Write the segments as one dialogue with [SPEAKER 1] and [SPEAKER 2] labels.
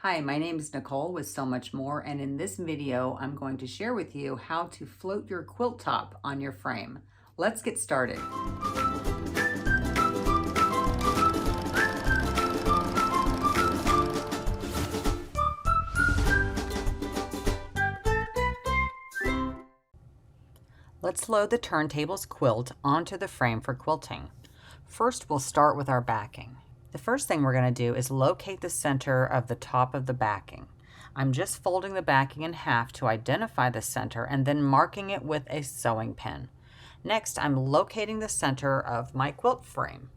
[SPEAKER 1] Hi, my name is Nicole with So Much More, and in this video, I'm going to share with you how to float your quilt top on your frame. Let's get started. Let's load the Turntables quilt onto the frame for quilting. First, we'll start with our backing. The first thing we're going to do is locate the center of the top of the backing. I'm just folding the backing in half to identify the center and then marking it with a sewing pin. Next, I'm locating the center of my quilt frame.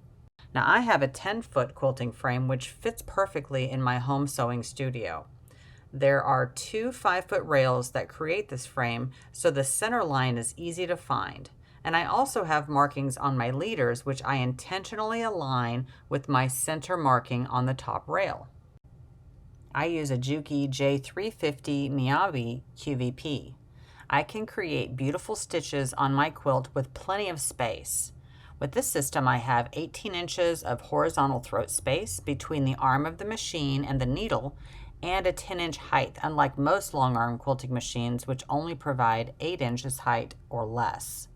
[SPEAKER 1] Now, I have a 10-foot quilting frame which fits perfectly in my home sewing studio. There are two 5-foot rails that create this frame, so the center line is easy to find. And I also have markings on my leaders, which I intentionally align with my center marking on the top rail. I use a Juki J350 Miyabi QVP. I can create beautiful stitches on my quilt with plenty of space. With this system, I have 18 inches of horizontal throat space between the arm of the machine and the needle, and a 10-inch height, unlike most long arm quilting machines, which only provide 8 inches height or less.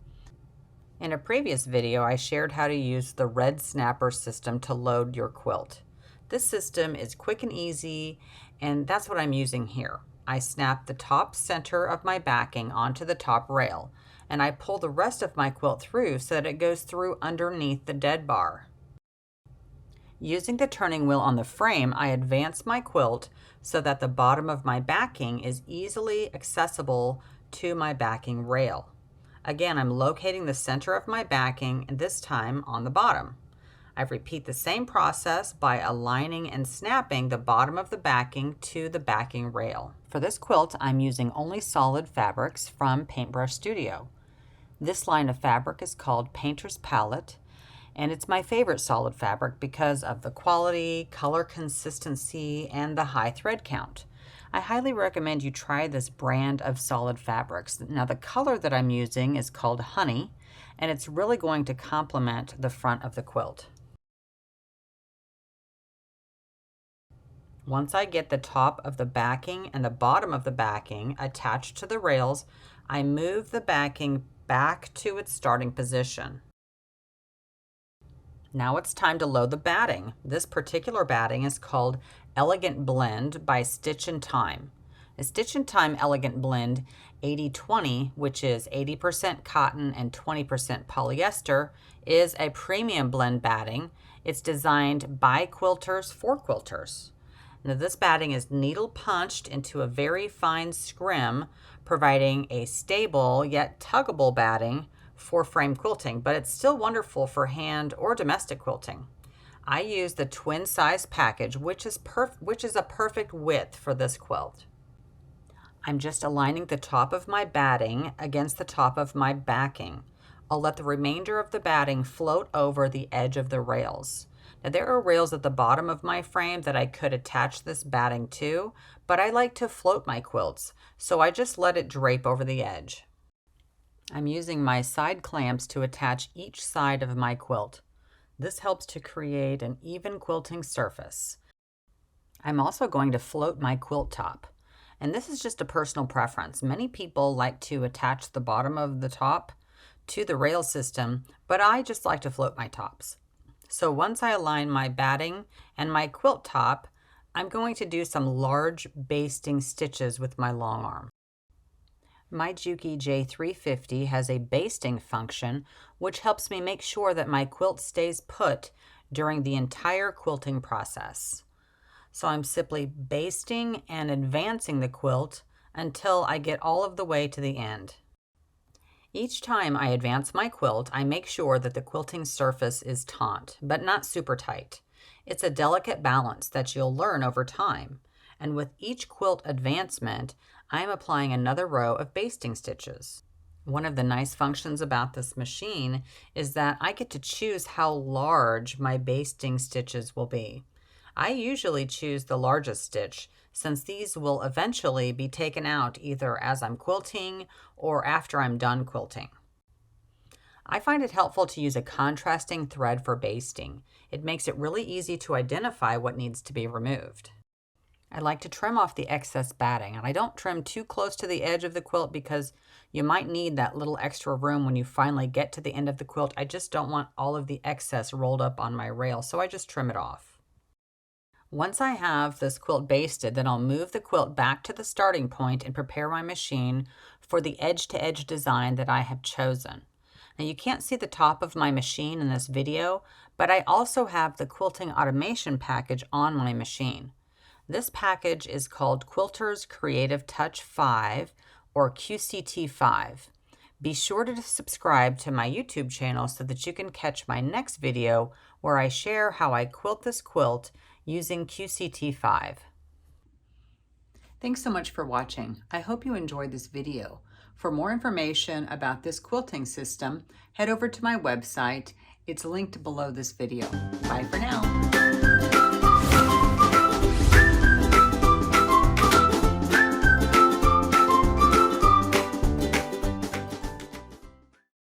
[SPEAKER 1] In a previous video, I shared how to use the red snapper system to load your quilt. This system is quick and easy, and that's what I'm using here. I snap the top center of my backing onto the top rail, and I pull the rest of my quilt through so that it goes through underneath the dead bar. Using the turning wheel on the frame, I advance my quilt so that the bottom of my backing is easily accessible to my backing rail. Again, I'm locating the center of my backing, and this time on the bottom. I repeat the same process by aligning and snapping the bottom of the backing to the backing rail. For this quilt, I'm using only solid fabrics from Paintbrush Studio. This line of fabric is called Painter's Palette, and it's my favorite solid fabric because of the quality, color consistency, and the high thread count. I highly recommend you try this brand of solid fabrics. Now, the color that I'm using is called Honey, and it's really going to complement the front of the quilt. Once I get the top of the backing and the bottom of the backing attached to the rails, I move the backing back to its starting position. Now it's time to load the batting. This particular batting is called Elegant Blend by Stitch in Time. A Stitch in Time Elegant Blend 80-20, which is 80% cotton and 20% polyester, is a premium blend batting. It's designed by quilters for quilters. Now, this batting is needle punched into a very fine scrim, providing a stable yet tuggable batting for frame quilting, but it's still wonderful for hand or domestic quilting. I use the twin size package, which is a perfect width for this quilt. I'm just aligning the top of my batting against the top of my backing. I'll let the remainder of the batting float over the edge of the rails. Now, there are rails at the bottom of my frame that I could attach this batting to, but I like to float my quilts, so I just let it drape over the edge. I'm using my side clamps to attach each side of my quilt. This helps to create an even quilting surface. I'm also going to float my quilt top, and this is just a personal preference. Many people like to attach the bottom of the top to the rail system, but I just like to float my tops. So once I align my batting and my quilt top, I'm going to do some large basting stitches with my long arm. My Juki J350 has a basting function, which helps me make sure that my quilt stays put during the entire quilting process. So I'm simply basting and advancing the quilt until I get all of the way to the end. Each time I advance my quilt, I make sure that the quilting surface is taut, but not super tight. It's a delicate balance that you'll learn over time. And with each quilt advancement, I am applying another row of basting stitches. One of the nice functions about this machine is that I get to choose how large my basting stitches will be. I usually choose the largest stitch, since these will eventually be taken out either as I'm quilting or after I'm done quilting. I find it helpful to use a contrasting thread for basting. It makes it really easy to identify what needs to be removed. I like to trim off the excess batting, and I don't trim too close to the edge of the quilt because you might need that little extra room when you finally get to the end of the quilt. I just don't want all of the excess rolled up on my rail, so I just trim it off. Once I have this quilt basted, then I'll move the quilt back to the starting point and prepare my machine for the edge-to-edge design that I have chosen. Now you can't see the top of my machine in this video, but I also have the quilting automation package on my machine. This package is called Quilter's Creative Touch 5 or QCT5. Be sure to subscribe to my YouTube channel so that you can catch my next video where I share how I quilt this quilt using QCT5. Thanks so much for watching. I hope you enjoyed this video. For more information about this quilting system, head over to my website. It's linked below this video. Bye for now.